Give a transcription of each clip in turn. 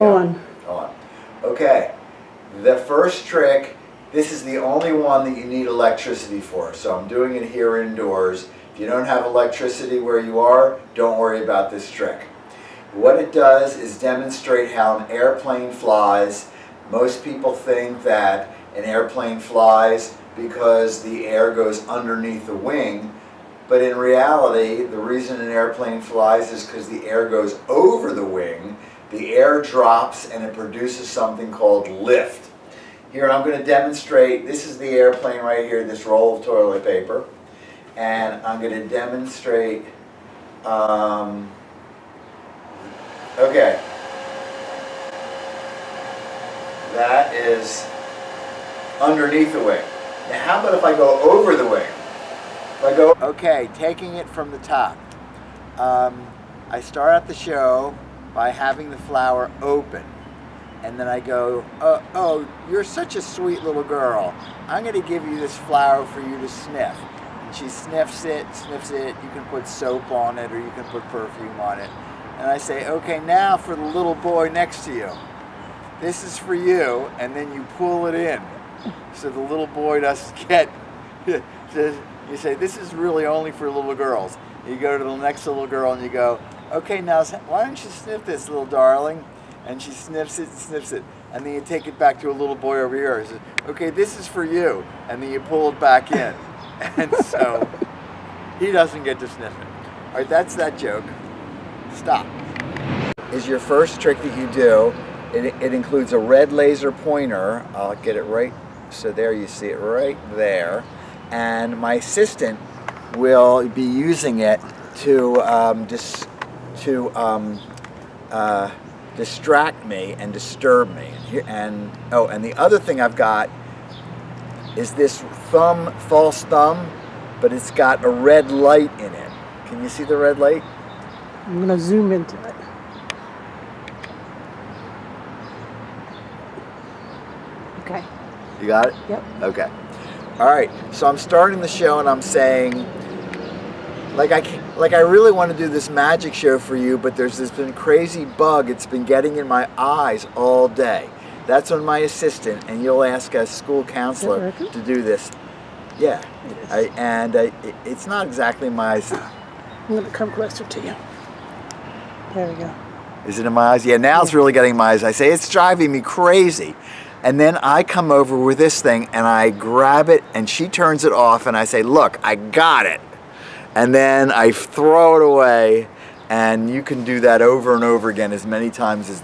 On. On. Okay, the first trick, this is the only one that you need electricity for, so I'm doing it here indoors. If you don't have electricity where you are, don't worry about this trick. What it does is demonstrate how an airplane flies. Most people think that an airplane flies because the air goes underneath the wing, but in reality, the reason an airplane flies is because the air goes over the wing, the air drops, and it produces something called lift. Here I'm going to demonstrate, this is the airplane right here, this roll of toilet paper, and I'm going to demonstrate, okay, that is underneath the wing. Now how about if I go over the wing? If I go, okay, taking it from the top. I start out the show by having the flower open. And then I go, oh, you're such a sweet little girl. I'm going to give you this flower for you to sniff. And she sniffs it. You can put soap on it or you can put perfume on it. And I say, okay, now for the little boy next to you. This is for you. And then you pull it in. So the little boy doesn't get, you say, this is really only for little girls. You go to the next little girl and you go, okay, now why don't you sniff this, little darling? And she sniffs it, and then you take it back to a little boy over here. He says, okay, this is for you. And then you pull it back in. And so he doesn't get to sniff it. All right, that's that joke. Stop. Is your first trick that you do. It includes a red laser pointer. I'll get it right, so there you see it right there. And my assistant will be using it to distract me and disturb me. And the other thing I've got is this false thumb, but it's got a red light in it. Can you see the red light? I'm going to zoom into it. Okay. You got it? Yep. Okay. All right. So I'm starting the show and I'm saying, like I really want to do this magic show for you, but there's this been crazy bug. It's been getting in my eyes all day. That's when my assistant, and you'll ask a school counselor to do this. Yeah, it's not exactly my. I'm going to come closer to you. There we go. Is it in my eyes? Yeah, now it's really getting in my eyes. I say, it's driving me crazy. And then I come over with this thing and I grab it and she turns it off and I say, look, I got it. And then I throw it away, and you can do that over and over again as many times as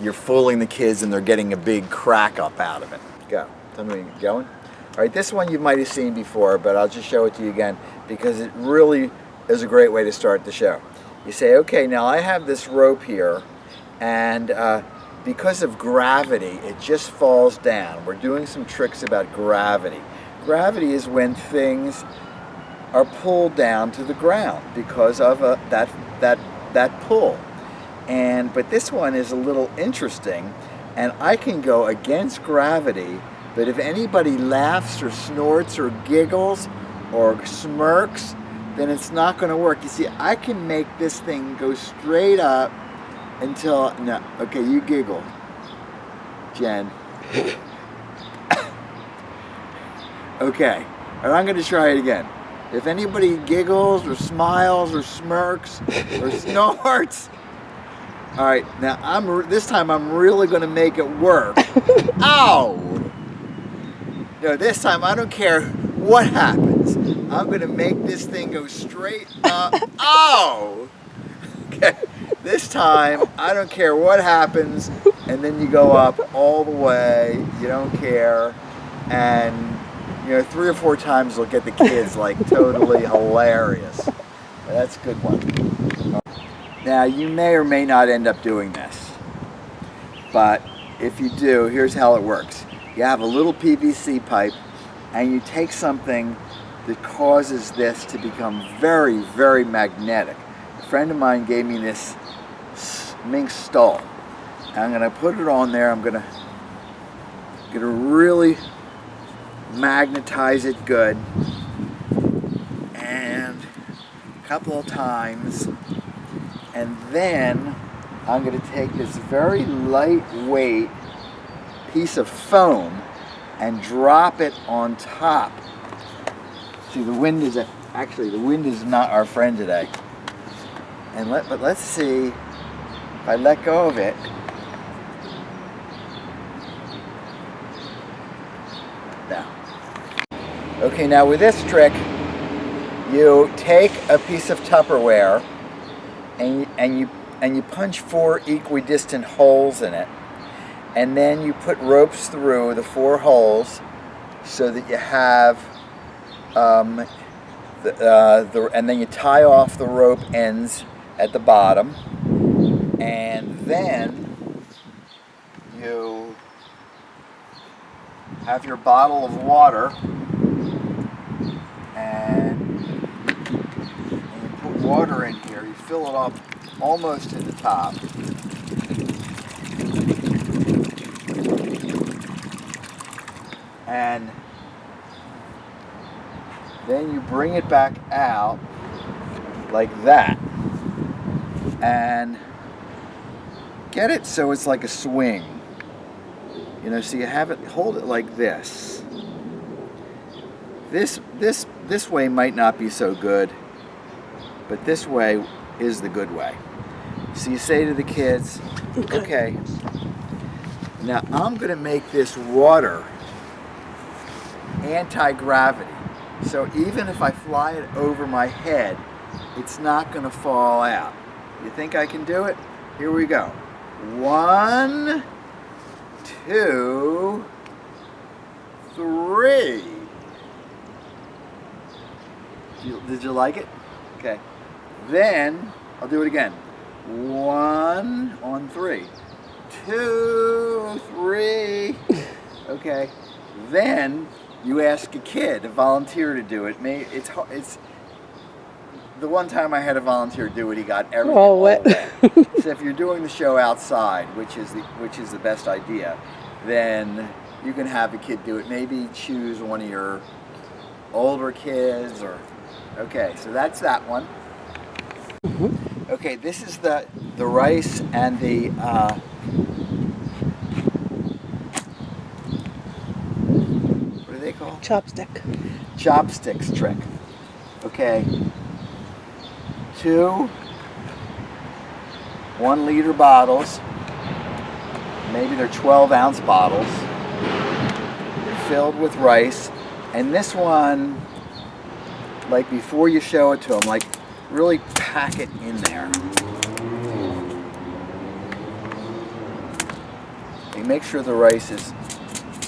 you're fooling the kids and they're getting a big crack up out of it. Go. Tell me when you're going. All right, this one you might have seen before, but I'll just show it to you again because it really is a great way to start the show. You say, okay, now I have this rope here, and because of gravity, it just falls down. We're doing some tricks about gravity. Gravity is when things are pulled down to the ground because of that pull. But this one is a little interesting, and I can go against gravity, but if anybody laughs or snorts or giggles or smirks, then it's not going to work. You see, I can make this thing go straight up until, no, okay, you giggle, Jen. Okay, and I'm going to try it again. If anybody giggles or smiles or smirks or snorts, all right, now this time I'm really going to make it work. Ow! No, this time I don't care what happens. I'm going to make this thing go straight up. Ow! Okay, this time I don't care what happens, and then you go up all the way. You don't care, and 3 or 4 times you'll get the kids like totally hilarious. That's a good one. Now you may or may not end up doing this, but if you do, here's how it works. You have a little PVC pipe and you take something that causes this to become very, very magnetic. A friend of mine gave me this mink stole. I'm going to put it on there. I'm going to really magnetize it good, and a couple of times, and then I'm going to take this very lightweight piece of foam and drop it on top. See, the wind is not our friend today. But let's see if I let go of it. Now. Okay, now with this trick, you take a piece of Tupperware and you punch 4 equidistant holes in it, and then you put ropes through the 4 holes so that you have and then you tie off the rope ends at the bottom, and then you have your bottle of water, and you put water in here. You fill it up almost to the top. And then you bring it back out like that and get it so it's like a swing. You know, so you have it, hold it like this. This way might not be so good, but this way is the good way. So you say to the kids, okay, now I'm going to make this water anti-gravity. So even if I fly it over my head, it's not going to fall out. You think I can do it? Here we go. 1, 2, 3. Did you like it? Okay. Then I'll do it again. 1 on 3. 2, 3. Okay. Then you ask a kid, a volunteer, to do it. It's the one time I had a volunteer do it, he got everything all wet. So if you're doing the show outside, which is the best idea, then you can have a kid do it. Maybe choose one of your older kids, or okay. So that's that one. Mm-hmm. Okay, this is the rice and the what are they called? Chopsticks trick. Okay. 2 1-liter bottles, maybe they're 12-ounce bottles, filled with rice, and this one, like before you show it to them, like really pack it in there. You make sure the rice is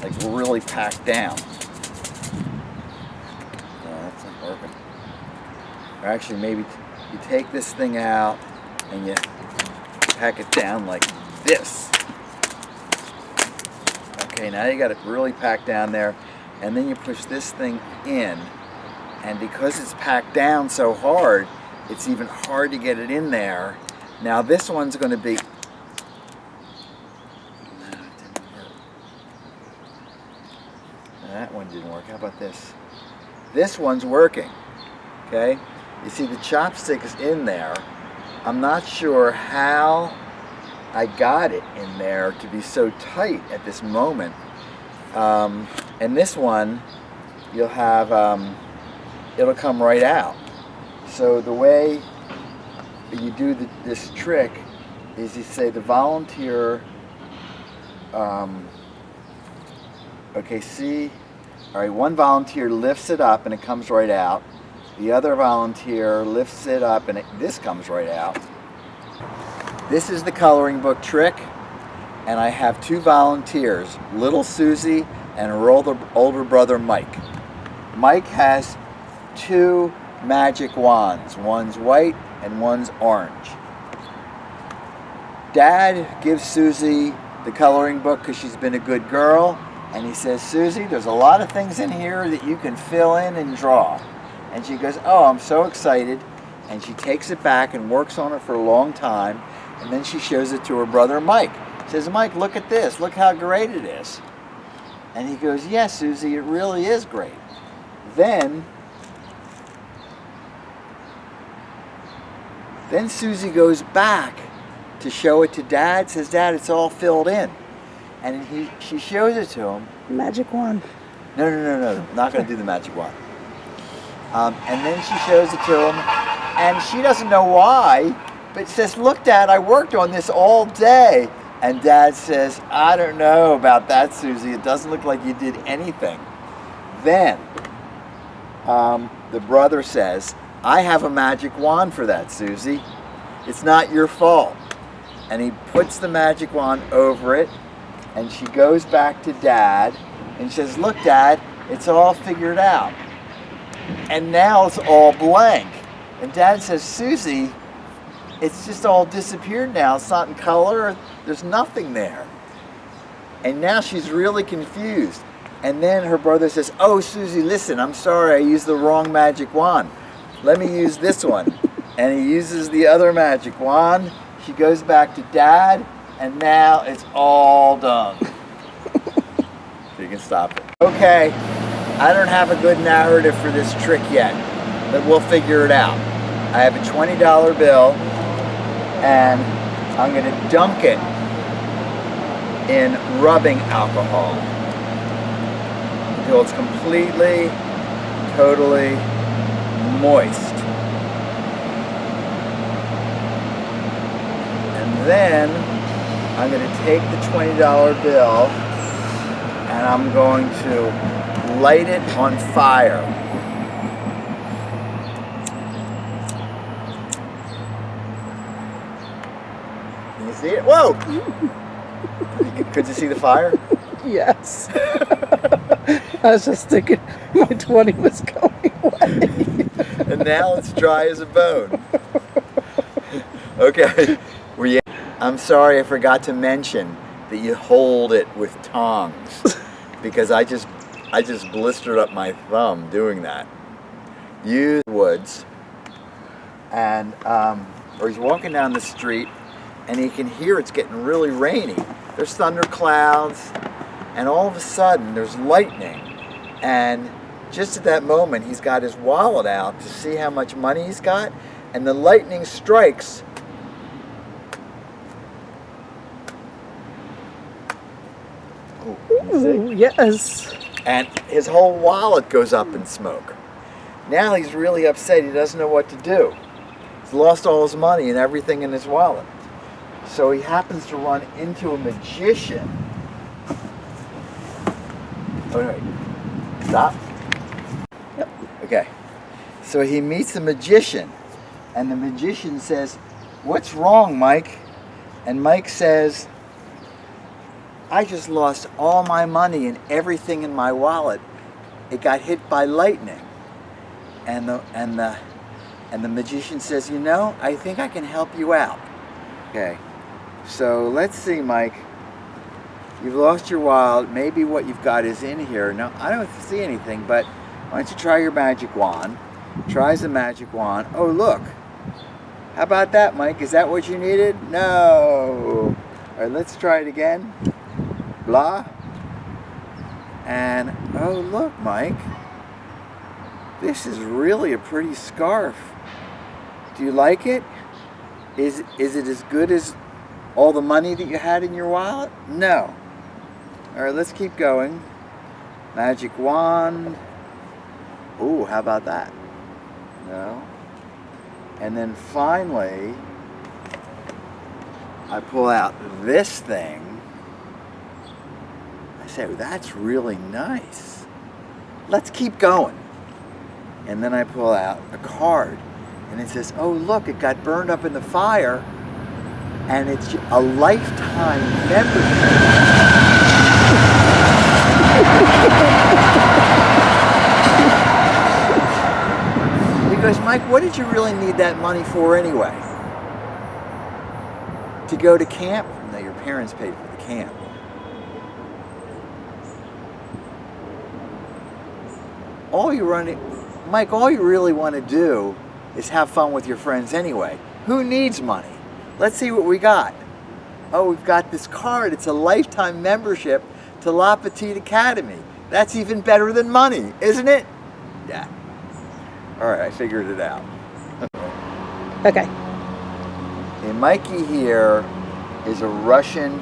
like really packed down. No, that's not working. Or actually, maybe you take this thing out and you pack it down like this. Okay, now you got it really packed down there, and then you push this thing in, and because it's packed down so hard, it's even hard to get it in there. Now this one's going to be... No, it didn't work. No, that one didn't work. How about this? This one's working. Okay? You see the chopstick is in there. I'm not sure how I got it in there to be so tight at this moment. And this one, you'll have, it'll come right out. So the way you do this trick is you say the volunteer, okay, see, all right, one volunteer lifts it up and it comes right out. The other volunteer lifts it up and this comes right out. This is the coloring book trick, and I have 2 volunteers, little Susie and her older brother Mike. Mike has 2 magic wands. One's white and one's orange. Dad gives Susie the coloring book because she's been a good girl, and he says, Susie, there's a lot of things in here that you can fill in and draw. And she goes, oh, I'm so excited. And she takes it back and works on it for a long time. And then she shows it to her brother Mike. She says, Mike, look at this. Look how great it is. And he goes, yes, Susie, it really is great. Then Susie goes back to show it to Dad. Says, Dad, it's all filled in. And she shows it to him. Magic wand. No. Not going to do the magic wand. And then she shows it to him, and she doesn't know why, but says, look, Dad, I worked on this all day. And Dad says, I don't know about that, Susie. It doesn't look like you did anything. Then the brother says, I have a magic wand for that, Susie. It's not your fault. And he puts the magic wand over it, and she goes back to Dad and says, look, Dad, it's all figured out. And now it's all blank. And Dad says, Susie, it's just all disappeared now. It's not in color. There's nothing there. And now she's really confused. And then her brother says, oh, Susie, listen, I'm sorry, I used the wrong magic wand. Let me use this one. And he uses the other magic wand. She goes back to Dad, and now it's all done. So you can stop it. Okay, I don't have a good narrative for this trick yet, but we'll figure it out. I have a $20 bill, and I'm going to dunk it in rubbing alcohol until it's completely, totally moist. And then I'm going to take the $20 bill and I'm going to light it on fire. Can you see it? Whoa! Could you see the fire? Yes. I was just thinking my 20 was going away. And now it's dry as a bone. Okay. I'm sorry I forgot to mention that you hold it with tongs, because I just blistered up my thumb doing that. Use woods, and or he's walking down the street and he can hear it's getting really rainy. There's thunderclouds, and all of a sudden there's lightning, and just at that moment he's got his wallet out to see how much money he's got, and the lightning strikes. Ooh, yes. And his whole wallet goes up in smoke. Now he's really upset. He doesn't know what to do. He's lost all his money and everything in his wallet. So he happens to run into a magician. Oh, wait. Stop. Yep. Okay. So he meets the magician, and the magician says, "What's wrong, Mike?" And Mike says, I just lost all my money and everything in my wallet. It got hit by lightning. And the magician says, you know, I think I can help you out. Okay, so let's see, Mike. You've lost your wallet. Maybe what you've got is in here. Now, I don't see anything, but why don't you try your magic wand? Tries the magic wand. Oh, look. How about that, Mike? Is that what you needed? No. All right, let's try it again. Blah. And oh, look, Mike, this is really a pretty scarf. Do you like it? Is it as good as all the money that you had in your wallet? No. All right, let's keep going. Magic wand. Ooh, how about that? No. And then finally, I pull out this thing. I say, that's really nice. Let's keep going. And then I pull out a card, and it says, oh, look, it got burned up in the fire, and it's a lifetime membership. He goes, Mike, what did you really need that money for anyway? To go to camp? No, your parents paid for the camp. Mike, all you really want to do is have fun with your friends anyway. Who needs money? Let's see what we got. Oh, we've got this card. It's a lifetime membership to La Petite Academy. That's even better than money, isn't it? Yeah. All right, I figured it out. Okay. Okay, Mikey here is a Russian.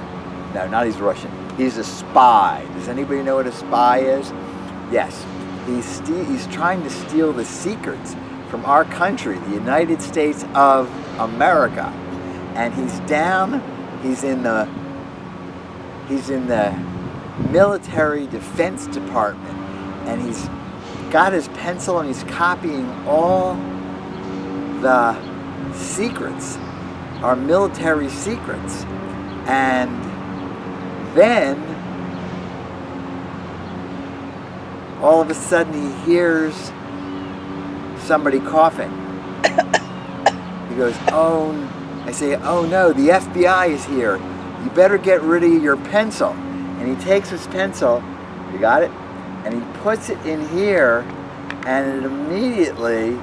No, not he's Russian. He's a spy. Does anybody know what a spy is? Yes. He's trying to steal the secrets from our country, the United States of America. And he's in the military defense department, and he's got his pencil and he's copying all the secrets, our military secrets. And then all of a sudden he hears somebody coughing. He goes, "Oh," I say, "Oh no, the FBI is here. You better get rid of your pencil." And he takes his pencil, you got it? And he puts it in here, and it immediately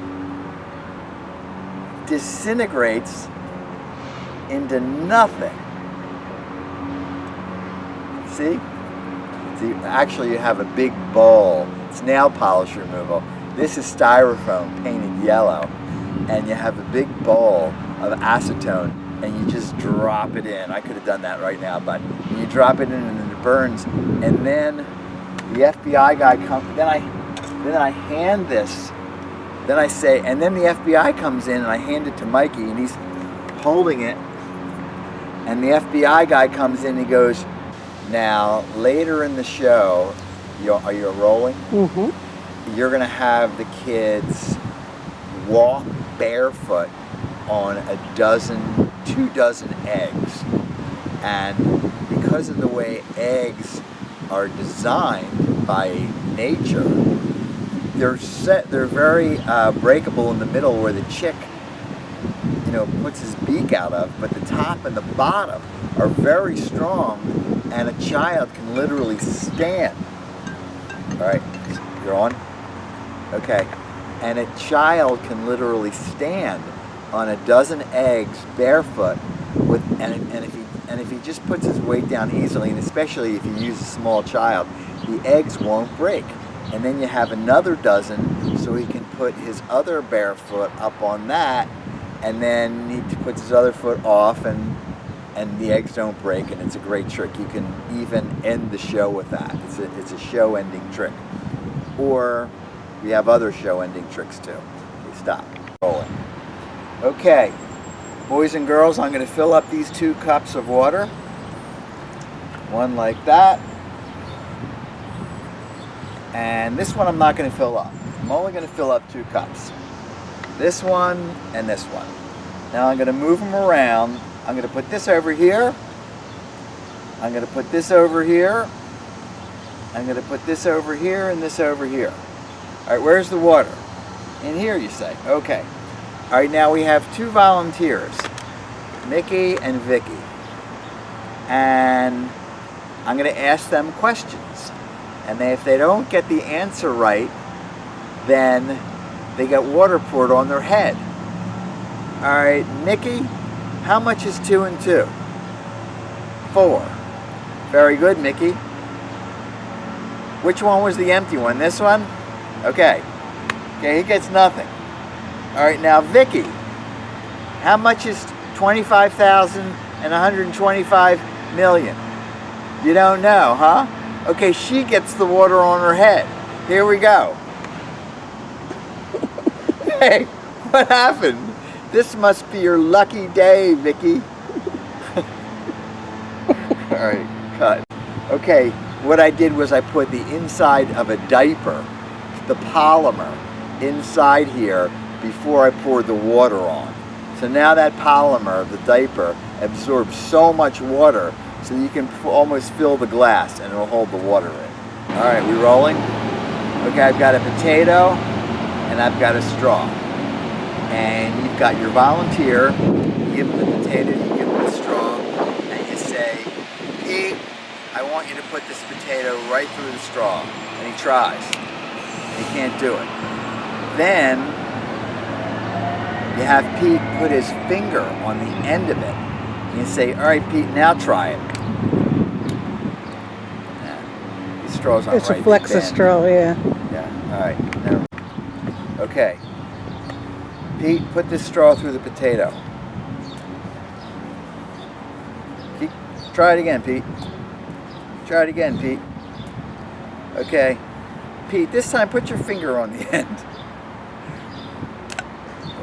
disintegrates into nothing. See? See, actually you have a big bowl. It's nail polish removal. This is styrofoam painted yellow. And you have a big bowl of acetone, and you just drop it in. I could have done that right now, but you drop it in and it burns. And then the FBI guy comes, then I hand this, then I say, and then the FBI comes in and I hand it to Mikey, and he's holding it. And the FBI guy comes in and he goes, "Now, later in the show, are you rolling? Mm-hmm. You're gonna have the kids walk barefoot on 2 dozen eggs. And because of the way eggs are designed by nature, they're very breakable in the middle where the chick, puts his beak out of, but the top and the bottom are very strong, and a child can literally stand." All right, you're on? Okay. And a child can literally stand on 12 eggs barefoot and if he just puts his weight down easily, and especially if you use a small child, the eggs won't break. And then you have another dozen, so he can put his other bare foot up on that, and then he puts his other foot off, and the eggs don't break, and it's a great trick. You can even end the show with that. It's a show-ending trick. Or we have other show-ending tricks too. Okay, stop. Rolling. Okay, boys and girls, I'm going to fill up these 2 cups of water. One like that. And this one I'm not going to fill up. I'm only going to fill up 2 cups. This one and this one. Now I'm going to move them around. I'm going to put this over here. I'm going to put this over here. I'm going to put this over here and this over here. All right, where's the water? In here, you say. Okay. All right, now we have 2 volunteers, Mickey and Vicky. And I'm going to ask them questions. And if they don't get the answer right, then they get water poured on their head. All right, Mickey, how much is 2 and 2? 4. Very good, Mickey. Which one was the empty one? This one? Okay. Okay, he gets nothing. All right, now Vicky, how much is 25,000 and 125 million? You don't know, huh? Okay, she gets the water on her head. Here we go. Hey, what happened? This must be your lucky day, Vicky. All right, cut. Okay, what I did was I put the inside of a diaper, the polymer, inside here before I poured the water on. So now that polymer, the diaper, absorbs so much water so you can almost fill the glass and it'll hold the water in. All right, we rolling? Okay, I've got a potato and I've got a straw. And you've got your volunteer, you give him the potato, you give him the straw, and you say, "Pete, I want you to put this potato right through the straw." And he tries. He can't do it. Then you have Pete put his finger on the end of it. And you say, "All right, Pete, now try it." Nah, the straw's not right. It's a Flexa straw, yeah. Yeah, all right. Now, okay. Pete, put this straw through the potato. Try it again, Pete. Try it again, Pete. Okay. Pete, this time put your finger on the end.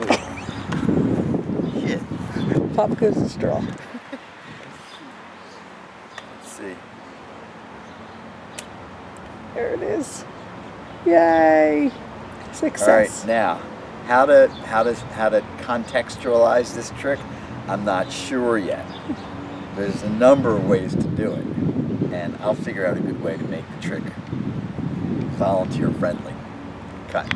Oh. Shit. Pop goes the straw. Let's see. There it is. Yay! Success. All right, now, how to contextualize this trick? I'm not sure yet. There's a number of ways to do it, and I'll figure out a good way to make the trick volunteer friendly. Cut.